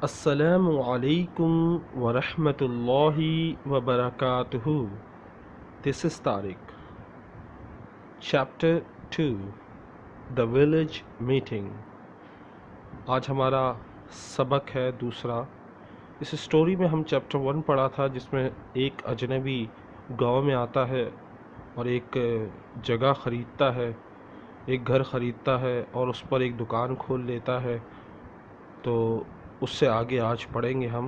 अस्सलामु अलैकुम वरहमतुल्लाहि वबरकातुहू। This is Tariq. Chapter 2 The Village Meeting। आज हमारा सबक है दूसरा। इस स्टोरी में हम चैप्टर 1 पढ़ा था, जिसमें एक अजनबी गांव में आता है और एक जगह ख़रीदता है, एक घर ख़रीदता है और उस पर एक दुकान खोल लेता है। तो उससे आगे आज पढ़ेंगे हम।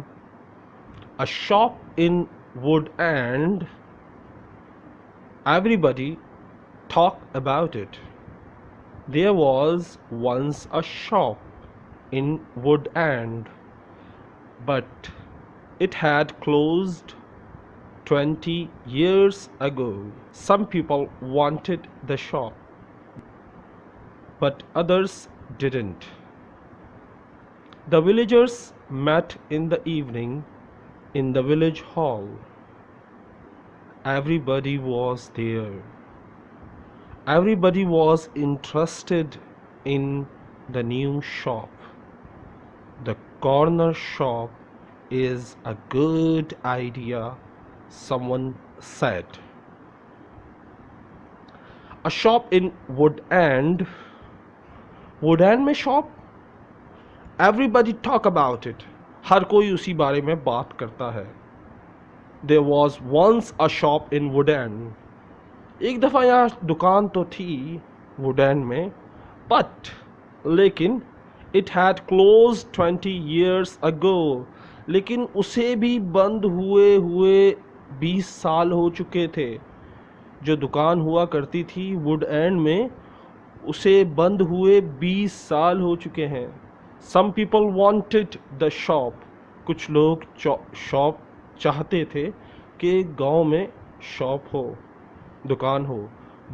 A shop in Wood End. Everybody talked about it. There was once a shop in Wood End, but it had closed 20 years ago. Some people wanted the shop, but others didn't. The villagers met in the evening in the village hall. Everybody was there. Everybody was interested in the new shop. The corner shop is a good idea, someone said. A shop in Wood End. Wood End में shop? Everybody talk about it. हर कोई उसी बारे में बात करता है. There was once a shop in Wood End. एक दफ़ा यहाँ दुकान तो थी Wood End में, but लेकिन it had closed 20 years ago. लेकिन उसे भी बंद हुए हुए 20 साल हो चुके थे. जो दुकान हुआ करती थी Wood End में, उसे बंद हुए 20 साल हो चुके हैं. Some people wanted the shop. कुछ लोग शॉप चाहते थे कि गांव में शॉप हो, दुकान हो.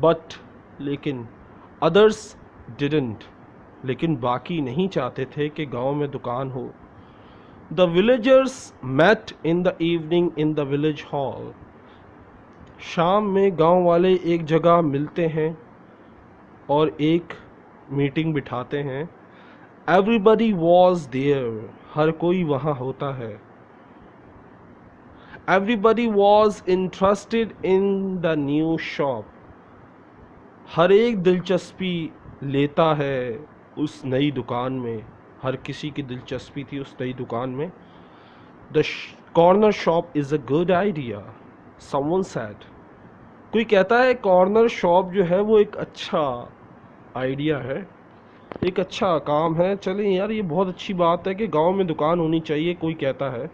But लेकिन others didn't. लेकिन बाकी नहीं चाहते थे कि गांव में दुकान हो. The villagers met in the evening in the village hall. शाम में गांव वाले एक जगह मिलते हैं और एक मीटिंग बिठाते हैं. Everybody was there. हर कोई वहाँ होता है. Everybody was interested in the new shop. हर एक दिलचस्पी लेता है उस नई दुकान में. हर किसी की दिलचस्पी थी उस नई दुकान में. The corner shop is a good idea, someone said. कोई कहता है कॉर्नर शॉप जो है वो एक अच्छा आइडिया है, एक अच्छा काम है. चलें यार, ये बहुत अच्छी बात है कि गांव में दुकान होनी चाहिए, कोई कहता है.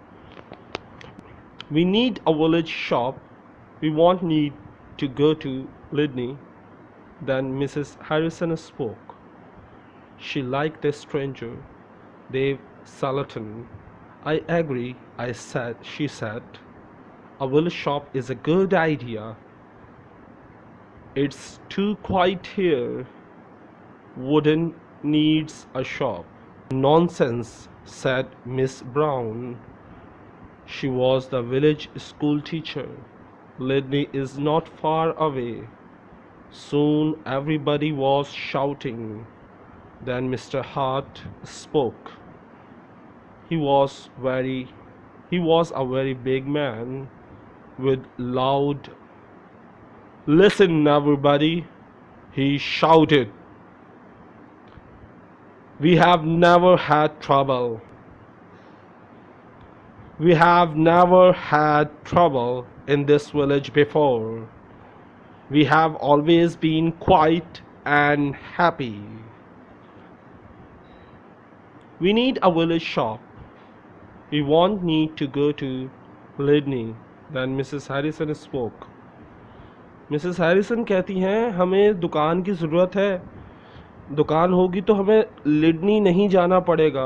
We need a village shop. We won't need to go to Lydney. Then Mrs. Harrison spoke. She liked the stranger, Dave Salatin. I agree, she said. A village shop is a good idea. It's too quiet here. Wooden needs a shop. Nonsense, said Miss Brown. She was the village school teacher. Lydney is not far away. Soon everybody was shouting. Then Mr. Hart spoke. He was a very big man with loud, "Listen, everybody," he shouted. We have never had trouble. We have never had trouble in this village before. We have always been quiet and happy. We need a village shop. We won't need to go to Lydney. Then Mrs. Harrison spoke. Mrs. Harrison कहती हैं, हमें दुकान की ज़रूरत है. दुकान होगी तो हमें लिडनी नहीं जाना पड़ेगा,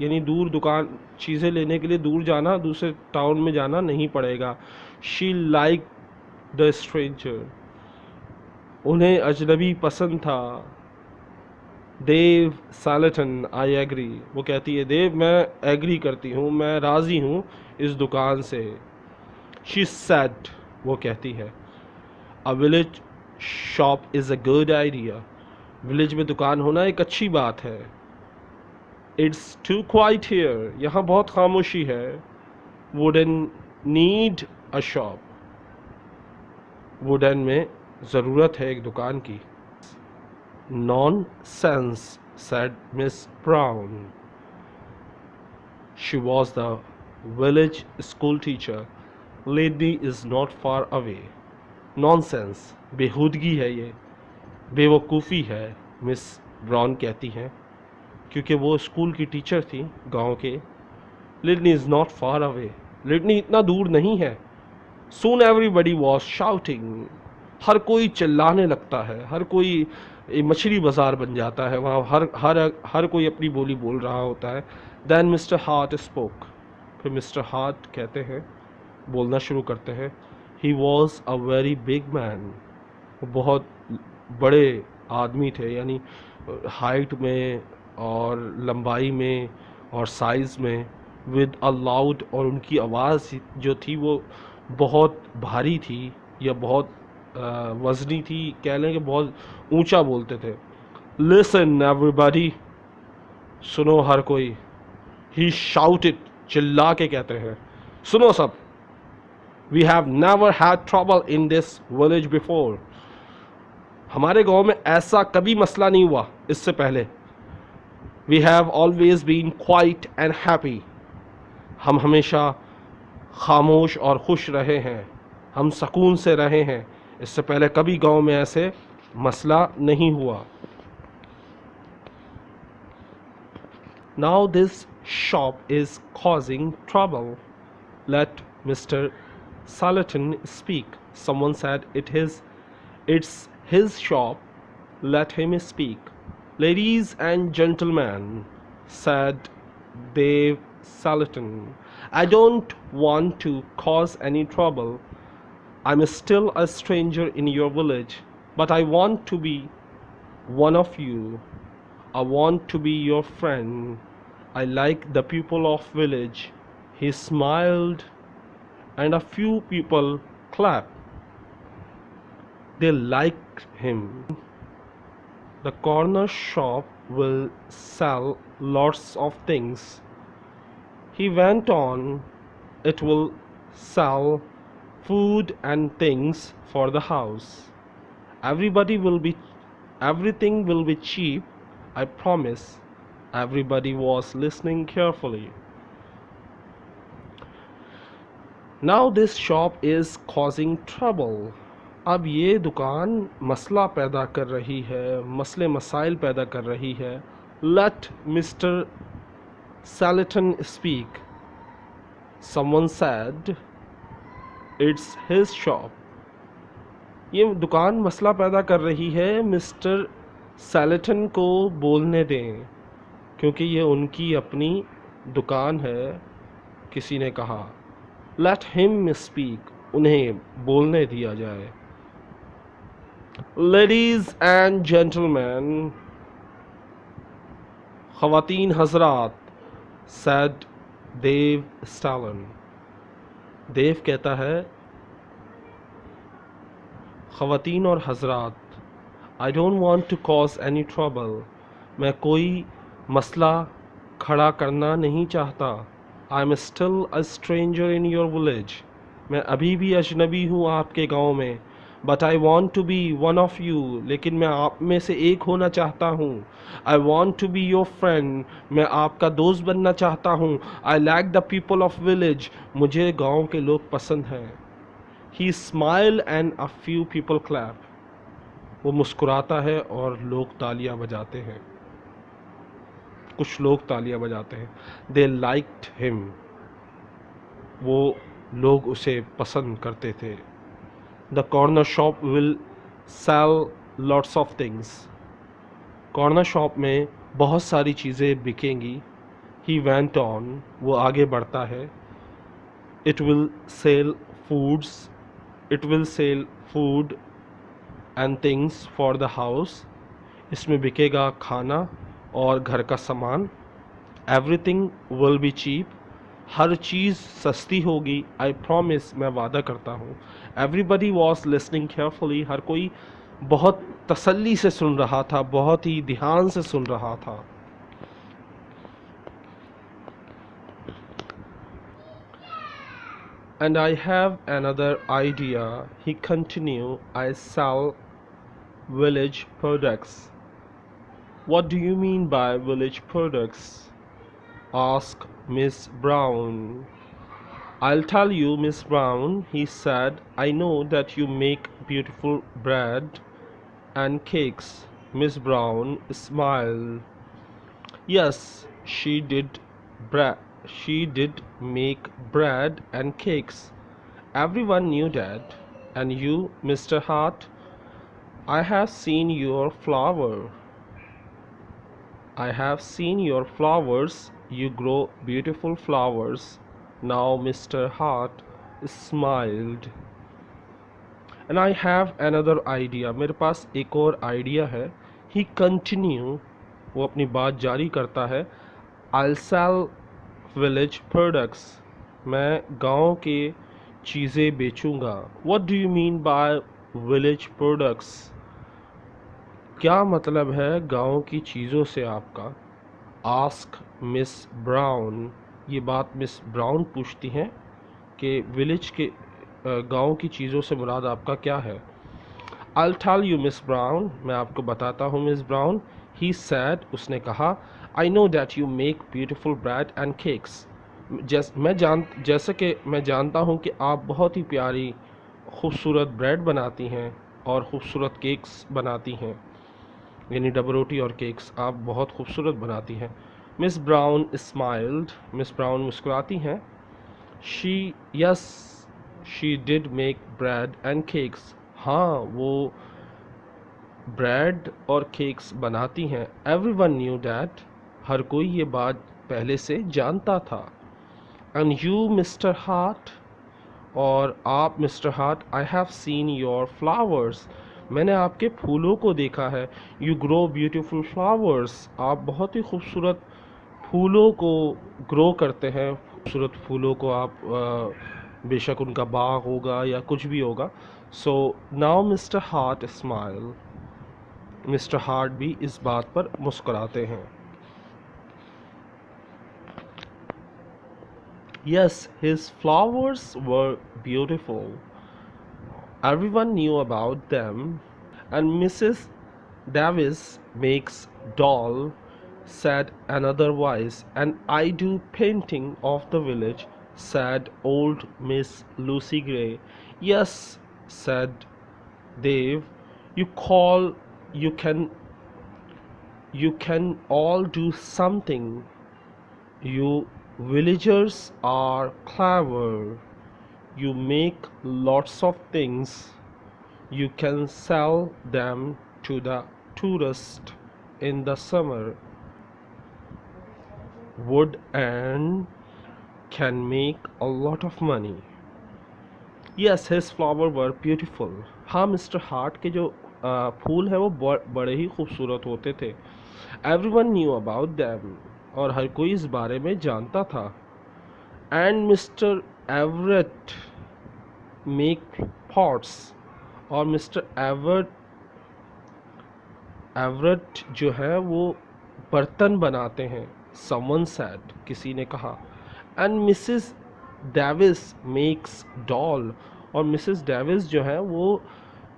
यानी दूर दुकान चीज़ें लेने के लिए दूर जाना, दूसरे टाउन में जाना नहीं पड़ेगा. She like the stranger. उन्हें अजनबी पसंद था. देव सैलेटन, आई एग्री. वो कहती है, देव मैं एग्री करती हूँ, मैं राज़ी हूँ इस दुकान से. शी सेड, वो कहती है, a village shop is a good idea. Village में दुकान होना एक अच्छी बात है. It's too quiet here. यहाँ बहुत खामोशी है. Wouldn't need a shop. Wooden में ज़रूरत है एक दुकान की. Nonsense, said Miss Brown. She was the village school teacher. Lady is not far away. Nonsense, बेहूदगी है ये, बेवकूफ़ी है, मिस ब्राउन कहती हैं, क्योंकि वो स्कूल की टीचर थी गांव के. लिडनी इज़ नॉट फार अवे. लिडनी इतना दूर नहीं है. Soon everybody was shouting. हर कोई चिल्लाने लगता है. हर कोई मछली बाज़ार बन जाता है वहाँ. हर कोई अपनी बोली बोल रहा होता है. Then Mr. Hart spoke. फिर मिस्टर हार्ट कहते हैं, बोलना शुरू करते हैं. He was a very big man. वो बहुत बड़े आदमी थे, यानी हाइट में और लंबाई में और साइज़ में. With a loud, और उनकी आवाज़ जो थी वो बहुत भारी थी या बहुत वज़नी थी, कह लें कि बहुत ऊंचा बोलते थे. Listen everybody, सुनो हर कोई. He shouted, चिल्ला के कहते हैं, सुनो सब. We have never had trouble in this village before. हमारे गांव में ऐसा कभी मसला नहीं हुआ इससे पहले. We have always been quiet and happy. हम हमेशा खामोश और खुश रहे हैं. हम सुकून से रहे हैं. इससे पहले कभी गांव में ऐसे मसला नहीं हुआ. Now this shop is causing trouble. Let Mr. Salatin speak. Someone said it's his shop. Let him speak. Ladies and gentlemen, said Dave Salatin, I don't want to cause any trouble. I'm still a stranger in your village, but I want to be one of you. I want to be your friend. I like the people of village. He smiled and a few people clapped. They liked him. The corner shop will sell lots of things. He went on, it will sell food and things for the house. Everything will be cheap, I promise. Everybody was listening carefully. Now this shop is causing trouble. अब ये दुकान मसला पैदा कर रही है, मसले मसाइल पैदा कर रही है. Let Mr. Salatin speak. Someone said it's his shop. ये दुकान मसला पैदा कर रही है, मिस्टर सैलेटन को बोलने दें, क्योंकि ये उनकी अपनी दुकान है. किसी ने कहा. Let him speak. उन्हें बोलने दिया जाए. Ladies and gentlemen, ख़वातीन हज़रात, said Dave Stalin. देव कहता है, ख़वातीन और हज़रात, I don't want to cause any trouble. मैं कोई मसला खड़ा करना नहीं चाहता. I'm still a stranger in your village. मैं अभी भी अजनबी हूँ आपके गांव में. But I want to be one of you. लेकिन मैं आप में से एक होना चाहता हूँ. I want to be your friend. मैं आपका दोस्त बनना चाहता हूँ. I like the people of village. मुझे गांव के लोग पसंद हैं. He smiled and a few people clap. वो मुस्कुराता है और लोग तालियां बजाते हैं. कुछ लोग तालियां बजाते हैं. They liked him. वो लोग उसे पसंद करते थे. The corner shop will sell lots of things. Corner shop में बहुत सारी चीज़ें बिकेंगी. He went on. वो आगे बढ़ता है. It will sell foods. It will sell food and things for the house. इसमें बिकेगा खाना और घर का सामान. Everything will be cheap. हर चीज़ सस्ती होगी. I promise. मैं वादा करता हूँ. Everybody was listening carefully. हर कोई बहुत तसल्ली से सुन रहा था, बहुत ही ध्यान से सुन रहा था. And I have another idea, he continued. I sell village products. What do you mean by village products? Asked Miss Brown. I'll tell you, Miss Brown, he said. I know that you make beautiful bread and cakes. Miss Brown smiled. Yes, she did make bread and cakes. Everyone knew that. And you, Mr. Hart, I have seen your flower. I have seen your flowers. You grow beautiful flowers. Now Mr. Hart smiled. And I have another idea. मेरे पास एक और idea है. He continue. वो अपनी बात जारी करता है. I'll sell village products. मैं गांव के चीज़ें बेचूंगा. What do you mean by village products? क्या मतलब है गांव की चीज़ों से आपका? Ask miss brown. ये बात मिस ब्राउन पूछती हैं कि विलेज के गांव की चीज़ों से मुराद आपका क्या है? I'll tell you, miss brown. मैं आपको बताता हूँ मिस ब्राउन. He said, उसने कहा. I know that you make beautiful bread and cakes. जैसे कि मैं जानता हूँ कि आप बहुत ही प्यारी खूबसूरत ब्रेड बनाती हैं और खूबसूरत केक्स बनाती हैं, यानी डबल रोटी और केक्स आप बहुत खूबसूरत बनाती हैं. Miss Brown smiled. Miss Brown मुस्कुराती हैं. She yes she did make bread and cakes. हाँ, वो ब्रेड और केक्स बनाती हैं. Everyone new that. हर कोई ये बात पहले से जानता था. एंड यू मिस्टर हार्ट, और आप mister heart, I have seen your flowers. मैंने आपके फूलों को देखा है. You grow beautiful flowers. आप बहुत ही खूबसूरत फूलों को ग्रो करते हैं. खूबसूरत फूलों को आप बेशक उनका बाग होगा या कुछ भी होगा. So now mister heart smile. Mister heart भी इस बात पर मुस्कुराते हैं. Yes, his flowers were beautiful. Everyone knew about them. And Mrs. Davis makes doll, said another voice. And I do painting of the village, said old Miss Lucy Gray. Yes, said Dave. You call, you can, you can all do something. You villagers are clever. You make lots of things. You can sell them to the tourists in the summer. Wood and can make a lot of money. Yes, his flowers were beautiful. हाँ, mister heart के जो फूल हैं वो बड़े ही खूबसूरत होते थे. Everyone knew about them. और हर कोई इस बारे में जानता था. And mister Everett make pots. और मिस्टर एवरेट जो है वो बर्तन बनाते हैं. समवन सेड, किसी ने कहा. And Mrs Davis makes doll. और मिसेस डेविस जो है वो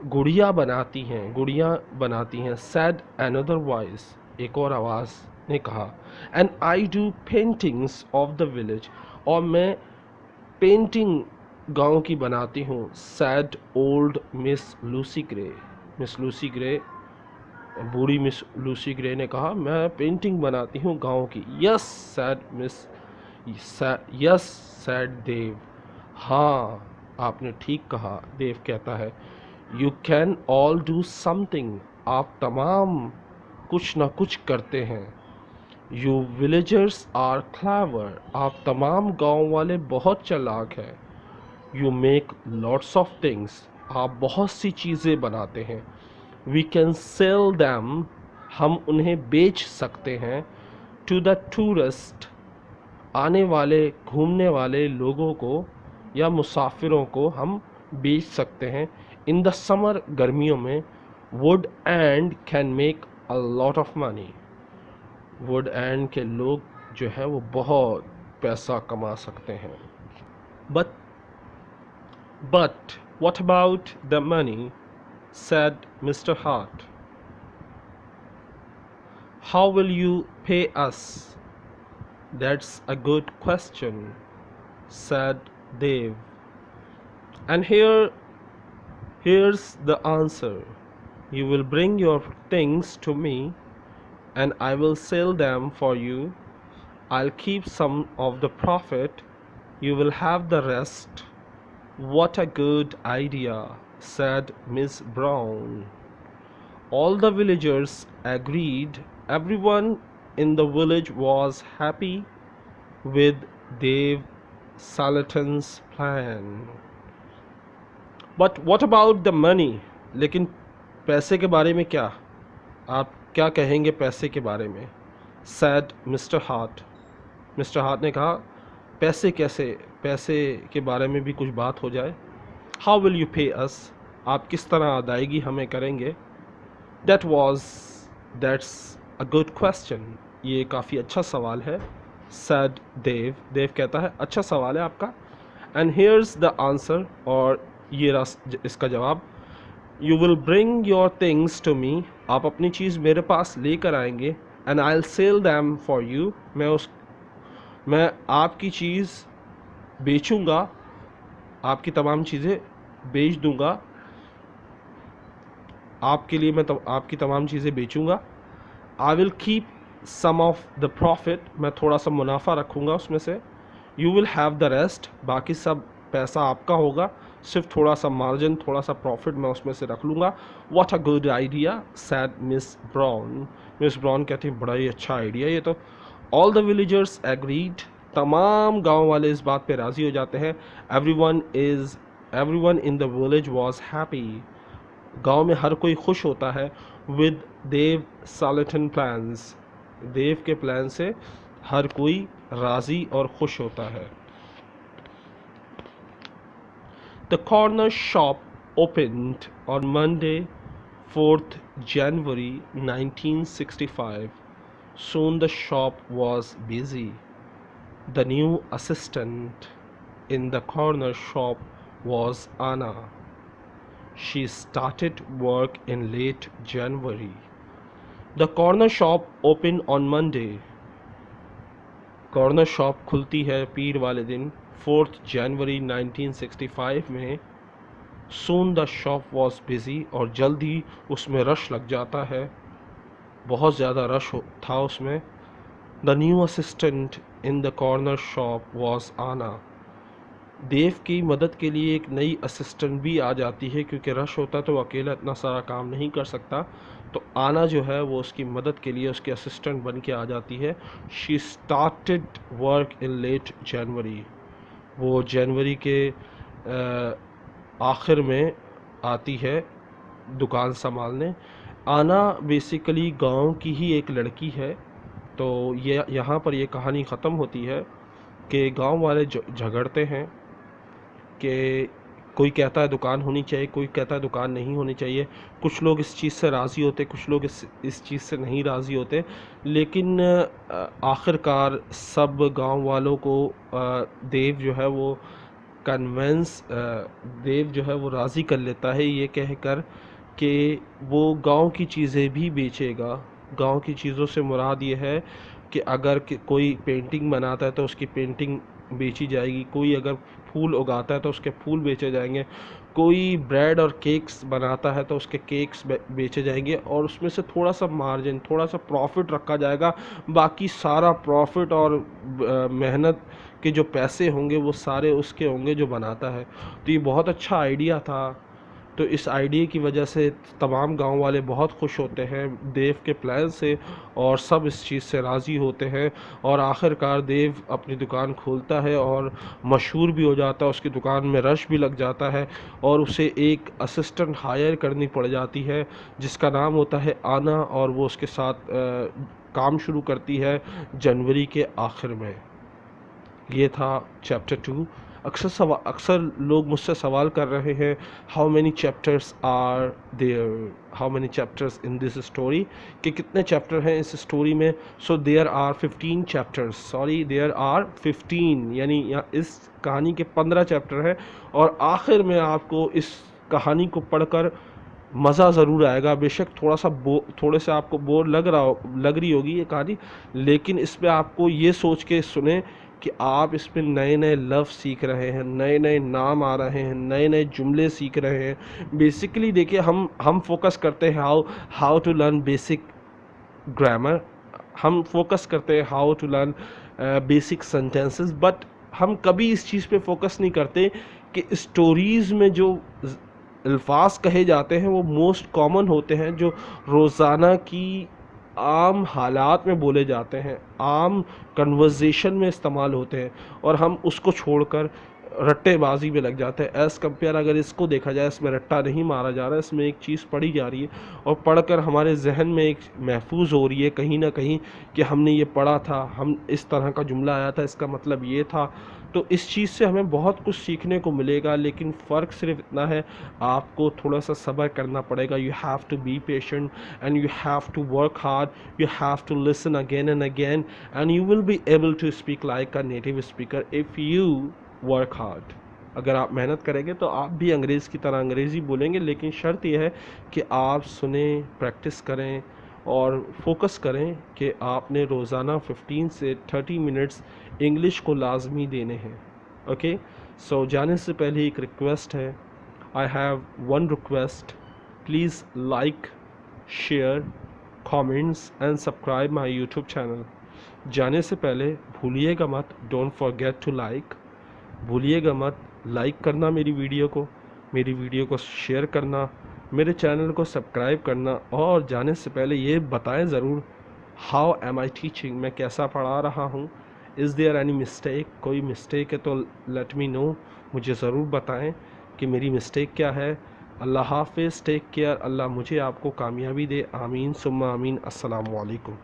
गुड़िया बनाती हैं. सेड अनदर वॉइस, एक और आवाज़ ने कहा. And I do paintings of the village. और मैं पेंटिंग गांव की बनाती हूँ. Said old Miss Lucy Grey. Miss Lucy Grey, बूढ़ी मिस लूसी ग्रे ने कहा, मैं पेंटिंग बनाती हूँ गांव की. Yes said Dev. हाँ, आपने ठीक कहा, देव कहता है. You can all do something. आप तमाम कुछ ना कुछ करते हैं. You villagers are clever. आप तमाम गांव वाले बहुत चालाक हैं. You make lots of things. आप बहुत सी चीज़ें बनाते हैं. We can sell them. हम उन्हें बेच सकते हैं. To the tourist. आने वाले घूमने वाले लोगों को या मुसाफिरों को हम बेच सकते हैं. इन द समर, गर्मियों में. Would and can make a lot of money. Would and के लोग जो है वो बहुत पैसा कमा सकते हैं. But But what about the money? Said Mr. Hart. How will you pay us? That's a good question, said Dave. And here's the answer. You will bring your things to me and I will sell them for you. I'll keep some of the profit. You will have the rest. What a good idea, said Miss Brown. All the villagers agreed. Everyone in the village was happy with Dave Salatin's plan. But what about the money? लेकिन पैसे के बारे में क्या? आप क्या कहेंगे पैसे के बारे में? Said Mr. Hart. Mister heart ने कहा, पैसे के बारे में भी कुछ बात हो जाए. How will you pay us? आप किस तरह अदायगी हमें करेंगे? That's a good question. ये काफ़ी अच्छा सवाल है. Said Dave. देव कहता है, अच्छा सवाल है आपका. And here's the answer. और ये इसका जवाब. You will bring your things to me. आप अपनी चीज़ मेरे पास लेकर आएंगे. And I'll sell them for you. मैं आपकी चीज़ बेचूंगा, आपकी तमाम चीज़ें बेच दूंगा, आपके लिए मैं आपकी तमाम चीज़ें बेचूंगा. I will keep some of the profit. मैं थोड़ा सा मुनाफा रखूंगा उसमें से. You will have the rest. बाकी सब पैसा आपका होगा, सिर्फ थोड़ा सा मार्जिन, थोड़ा सा प्रॉफिट मैं उसमें से रख लूँगा. What a good idea, sad miss brown. Miss brown कहती है, बड़ा ही अच्छा आइडिया ये तो. All the villagers agreed. तमाम गांव वाले इस बात पे राज़ी हो जाते हैं. Everyone in the village was happy. गांव में हर कोई खुश होता है. With Dev सालेटन plans. देव के प्लान से हर कोई राज़ी और खुश होता है. The corner shop opened on Monday, 4th January 1965. Soon the shop was busy. The new assistant in the corner shop was Anna. She started work in late January. The corner shop opened on Monday. Corner shop खुलती है पीर वाले दिन, 4th January 1965 में. Soon the shop was busy. और जल्द ही उसमें rush लग जाता है, बहुत ज़्यादा रश था उसमें. The new assistant in the corner shop was Anna. देव की मदद के लिए एक नई असिस्टेंट भी आ जाती है, क्योंकि रश होता है तो वो अकेला इतना सारा काम नहीं कर सकता. तो आना जो है वो उसकी मदद के लिए उसकी असिस्टेंट बन के आ जाती है. She started work in late January. वो जनवरी के आखिर में आती है दुकान संभालने. आना बेसिकली गांव की ही एक लड़की है. तो ये यहाँ पर ये कहानी ख़त्म होती है कि गांव वाले झगड़ते हैं कि कोई कहता है दुकान होनी चाहिए, कोई कहता है दुकान नहीं होनी चाहिए. कुछ लोग इस चीज़ से राज़ी होते, कुछ लोग इस चीज़ से नहीं राज़ी होते. लेकिन आखिरकार सब गांव वालों को देव जो है वो देव जो है वो राज़ी कर लेता है, ये कहकर कि वो गांव की चीज़ें भी बेचेगा. गांव की चीज़ों से मुराद ये है कि अगर कोई पेंटिंग बनाता है तो उसकी पेंटिंग बेची जाएगी, कोई अगर फूल उगाता है तो उसके फूल बेचे जाएंगे, कोई ब्रेड और केक्स बनाता है तो उसके केक्स बेचे जाएंगे, और उसमें से थोड़ा सा मार्जिन, थोड़ा सा प्रॉफिट रखा जाएगा. बाकी सारा प्रॉफिट और मेहनत के जो पैसे होंगे वो सारे उसके होंगे जो बनाता है. तो ये बहुत अच्छा आइडिया था. तो इस आइडिया की वजह से तमाम गांव वाले बहुत खुश होते हैं देव के प्लान से, और सब इस चीज़ से राज़ी होते हैं. और आखिरकार देव अपनी दुकान खोलता है और मशहूर भी हो जाता है. उसकी दुकान में रश भी लग जाता है और उसे एक असिस्टेंट हायर करनी पड़ जाती है जिसका नाम होता है आना, और वो उसके साथ काम शुरू करती है जनवरी के आखिर में. ये था चैप्टर 2. अक्सर लोग मुझसे सवाल कर रहे हैं, how many chapters are there, how many chapters in this story, कि कितने चैप्टर हैं इस स्टोरी में। So there are 15 chapters, sorry there are 15, यानी इस कहानी के 15 चैप्टर हैं। और आखिर में आपको इस कहानी को पढ़कर मज़ा ज़रूर आएगा। बेशक थोड़े से आपको बोर लग रही होगी ये कहानी, लेकिन इसमें आपको ये सोच के सुने कि आप इसमें नए नए लफ्ज़ सीख रहे हैं, नए नए नाम आ रहे हैं, नए नए जुमले सीख रहे हैं। बेसिकली देखिए, हम फोकस करते हैं how to learn basic grammar, हम फोकस करते हैं how to learn basic sentences, but हम कभी इस चीज़ पे फोकस नहीं करते कि स्टोरीज़ में जो अल्फाज कहे जाते हैं वो मोस्ट कॉमन होते हैं, जो रोज़ाना की आम हालात में बोले जाते हैं, आम कन्वर्जेशन में इस्तेमाल होते हैं, और हम उसको छोड़कर रट्टेबाजी में लग जाते हैं। एज़ कम्पेयर अगर इसको देखा जाए, इसमें रट्टा नहीं मारा जा रहा है, इसमें एक चीज़ पढ़ी जा रही है और पढ़कर हमारे जहन में एक महफूज हो रही है कहीं ना कहीं कि हमने ये पढ़ा था, हम इस तरह का जुमला आया था, इसका मतलब ये था। तो इस चीज़ से हमें बहुत कुछ सीखने को मिलेगा, लेकिन फ़र्क सिर्फ इतना है, आपको थोड़ा सा सब्र करना पड़ेगा। You have to be patient and you have to work hard, you have to listen again and again, and you will be able to speak like a native speaker if you work hard. अगर आप मेहनत करेंगे तो आप भी अंग्रेज़ की तरह अंग्रेज़ी बोलेंगे, लेकिन शर्त यह है कि आप सुने, प्रैक्टिस करें और फोकस करें कि आपने रोज़ाना 15 से 30 मिनट्स इंग्लिश को लाजमी देने हैं। ओके, सो जाने से पहले एक रिक्वेस्ट है, I have one request, please like, share, comments and subscribe my YouTube channel. जाने से पहले भूलिएगा मत, डोंट फॉरगेट टू लाइक, भूलिएगा मत लाइक करना मेरी वीडियो को शेयर करना, मेरे चैनल को सब्सक्राइब करना, और जाने से पहले ये बताएं ज़रूर, हाउ एम आई टीचिंग, मैं कैसा पढ़ा रहा हूँ, इज़ देयर एनी मिस्टेक, कोई मिस्टेक है तो लेट मी नो, मुझे ज़रूर बताएं कि मेरी मिस्टेक क्या है। अल्लाह हाफ़िज़, टेक केयर, अल्लाह मुझे आपको कामयाबी दे, आमीन सुम्मा आमीन। अस्सलामु अलैकुम।